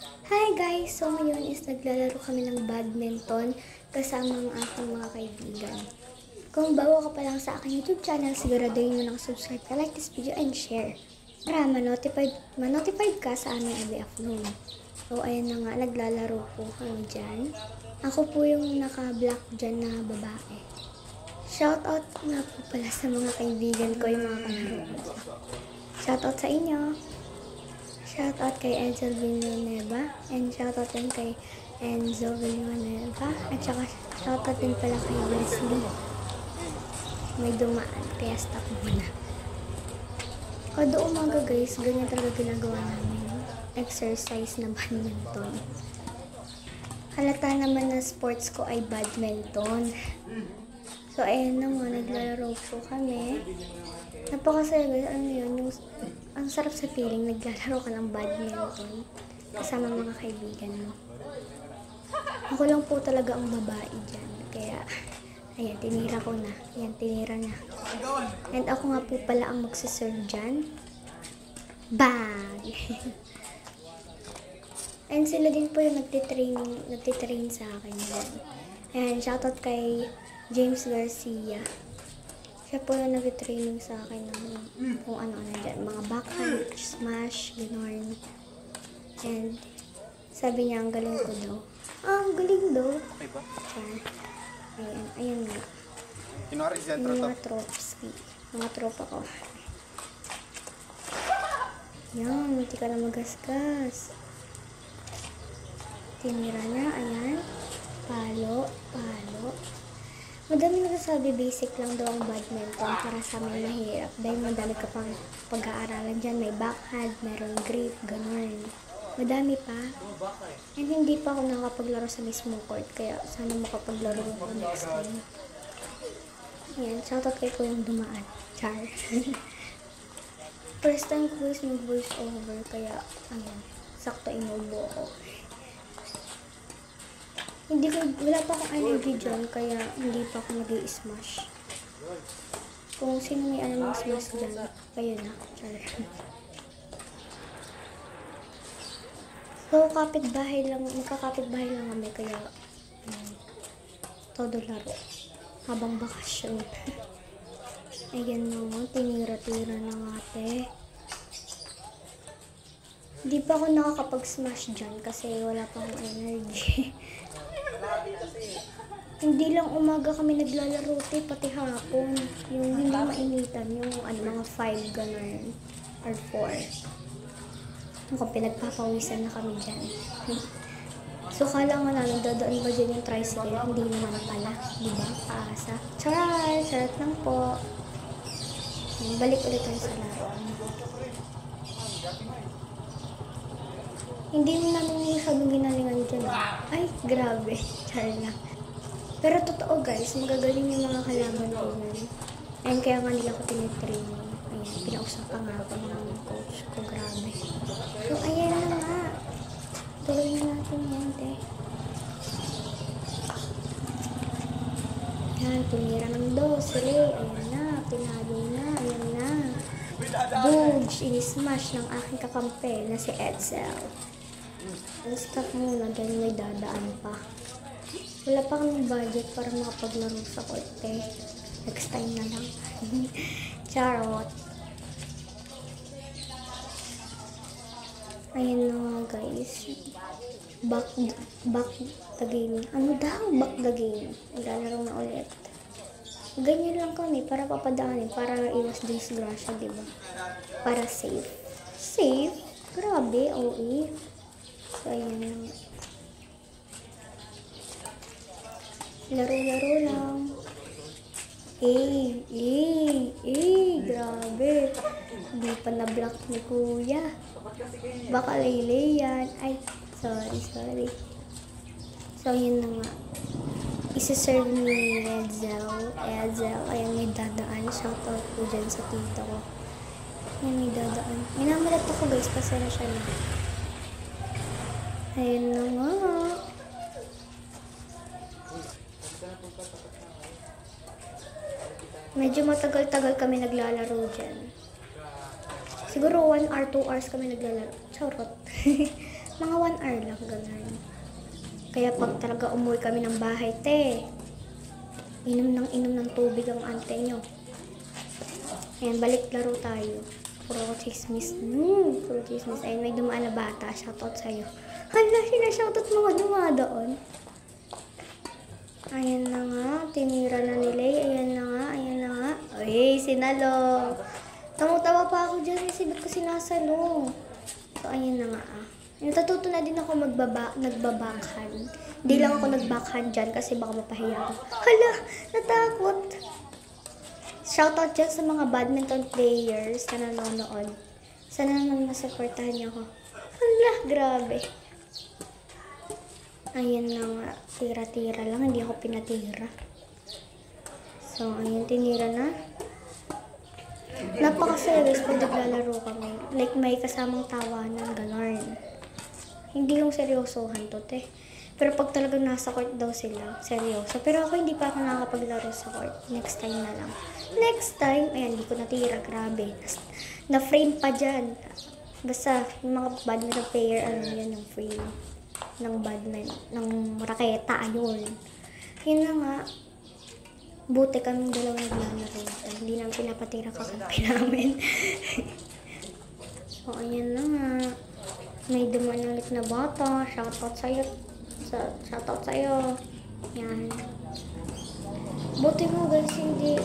Hi guys! So ngayon is naglalaro kami ng badminton kasama ang aking mga kaibigan. Kung bago ka pa lang sa aking YouTube channel, siguraduhin mo nang subscribe ka, like this video, and share. Para ma-notified ka sa aming every upload. So ayan na nga, naglalaro po kami dyan. Ako po yung naka-black dyan na babae. Shoutout nga po pala sa mga kaibigan ko yung mga kalaro ko dyan. Shoutout sa inyo! Shoutout kay Enzo Villanueva and shoutout din kay Enzo Villanueva at saka shoutout din pala kay Wesley. May dumaan kaya stop muna. Kada umaga guys, ganyan talaga ginagawa namin. Exercise na badminton. Halata naman na sports ko ay badminton. So ayun naman, naglalaro po kami. Napakasaya guys, ano yun, ang sarap sa feeling, naglalaro ka ng badminton kasama mga kaibigan mo. Ako lang po talaga ang babae dyan, kaya ayan, tinira ko na. Ayan, tinira na. And ako nga po pala ang magsaserve dyan. Bang! And sila din po yung nagtitrain sa akin dyan. Ayan, shoutout kay James Garcia. Siya po yung nag-training sa akin ng kung ano-ano dyan. Mga backhand, smash, gano'n. And sabi niya, ang galing ko daw. Ang galing daw. Okay ba? Ayan, ayan nga. Kinwari si Sentro Yung to. mga tropes. Mga tropa ko. Yan, hindi ka na magasgas. Tinira niya, ayan. Palo, palo. Madami nagsasabi basic lang daw ang badminton para sa amin mahirap. Dahil madami ka pang pag-aaralan dyan. May backhand, meron grip, gano'n. Madami pa. And hindi pa ako nakapaglaro sa mismong court. Kaya sana makapaglaro ako next time. Ayan, shoutout kay ko yung dumaan. Char. First time ko is mag-voice over. Kaya, ayan, sakto inubo ako. Wala pa akong energy dyan, kaya hindi pa ako nag-i-smash. Kung sino may alam ng smash dyan, kayo na. Char. So, magkakapit-bahay lang kami, kaya todo laro. Habang bakasyon. Ayan naman, tinira-tira ng ate. Hindi pa ako nakakapag-smash dyan kasi wala pa akong energy. Hindi lang umaga kami naglalaro, pati hapon. Yung hindi mainitan, yung mga 5 ganun, or 4. Kung pinagpapawisan na kami dyan. So, kala nga namin, dadaan ba dyan yung tricycle? Hindi naman pala, di ba? Paasa. Charot lang po. Balik ulit tayo sa laro. Hindi namin masyadong ginalingan dyan. Ay, grabe. Char lang. Pero totoo guys, magagaling yung mga kalaban ko nun. Ayun, kaya nga nila ako tinitraining. Ayan, pinausapan nga ako ng coach ko. Grabe. So, ayan na nga. Tuloy na natin yan, te. Ayan, tumira ng dosre. Ayan na, pinalo na. Ayan na. Boogs, ini-smash ng aking kakampi na si Edsel. Stop muna dahil may dadaan pa. Wala pa kami budget para makapaglaro sa korte. Next time na lang. Charot. Ayan na nga guys. Back the game. Ano daw? Back the game. Maglalaro na ulit. Ganyan lang kami para papadaanin. Para iwas disgrasya, diba? Para safe. Safe? Grabe, OE. So, ayan lang. Laro-laro lang. Grabe. Hindi pa na-block ni kuya. Baka lele yan. Ay, sorry. So, yun na nga. Isa-serve ni Edsel. Ayan, may dadaan. Shoutout po dyan sa tita ko. Ayan, may dadaan. Minamalat ako guys. Pasara siya na. Ayun na nga. Medyo matagal-tagal kami naglalaro dyan. Siguro 1 or 2 hours kami naglalaro. Charot. Mga 1 hour lang, ganun. Kaya pag talaga umuwi kami ng bahay, inom ng tubig ang ante nyo. Ayan, balik laro tayo. Puro chismis. Puro chismis. Ayun, may dumaan na bata. Shoutout sa'yo. Hala, sinashoutout mga dumadaan. Ayan na nga, tinira na nila. Ayan na nga. Ay, sinalo. Tawa pa ako dyan. Ba't ko sinasalo? So, ayan na nga. Natututo na din ako nagbabackhand. Hindi lang ako nagbackhand dyan kasi baka mapahiya ako. Hala, natakot. Shoutout dyan sa mga badminton players na nanonood. Sana naman masupportahan niyo ako. Hala, grabe. Ayan na nga, tira-tira lang, hindi ako pinatira. So, ayan, tinira na. Napaka-serious pag naglalaro kami. Like, may kasamang tawanan, gano'n. Hindi yung seryosohan to, Pero pag talagang nasa court daw sila, seryoso. Pero ako hindi pa ako nakakapaglaro sa court. Next time na lang. Next time, ayan, hindi ko natira, grabe. Na-frame pa dyan. Basta, yung mga badminton player, yan yung frame ng badminton, ng raketa, ayun. Yun na nga, buti kaming dalawa naglalaro. Hindi namin pinapatira kakampi namin. So, ayan na nga. May duman ulit na bata. Shoutout sa'yo. Yan. Buti mo guys, hindi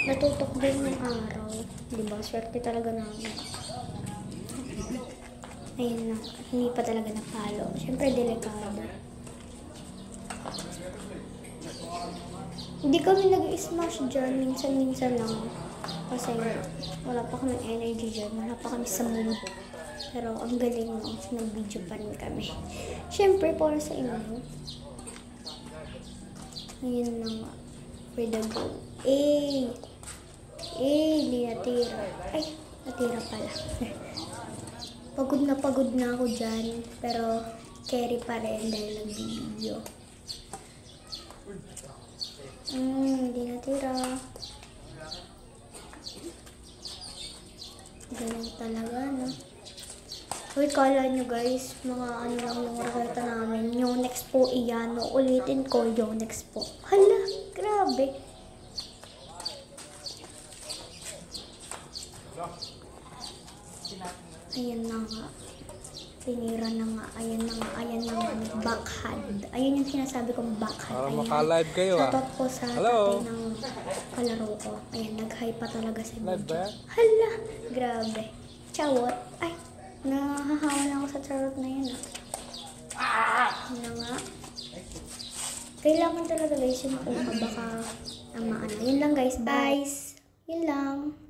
natutok din ng araw. Diba? Swerte talaga namin. Ayun na, hindi pa talaga napalo. Siyempre, delikado. Hindi kami nag-smash dyan. Minsan-minsan lang. Kasi wala pa kami energy dyan. Wala pa kami sa mood. Pero ang galing mo, nag-video pa rin kami. Siyempre, para sa inyo. Ayun na nga. For the goal. Hindi natira. Ay, natira pala. Pagod na ako dyan. Pero, carry pa rin dahil nag-video. Hindi natira. Ganun talaga, no? Uy, kala nyo guys, mga ano lang yung raketa namin. Yung next po iyan, no? Ulitin ko yung next po. Hala, grabe. Ayan na nga. Tinira na nga. Ayan na nga. Backhand. Ayun yung sinasabi kong backhand. Para ayan. maka-live kayo Shoutout po sa Hello? tatay ng kalaro ko. Ayan, nag-hi pa talaga sa Live ba video. yan? Hala, grabe. Chawot. Ay, nahahawa na ako sa charot na yun. Ayan na nga. Kailangan talaga guys yung baka maano. Yun lang guys. Bye. Yun lang.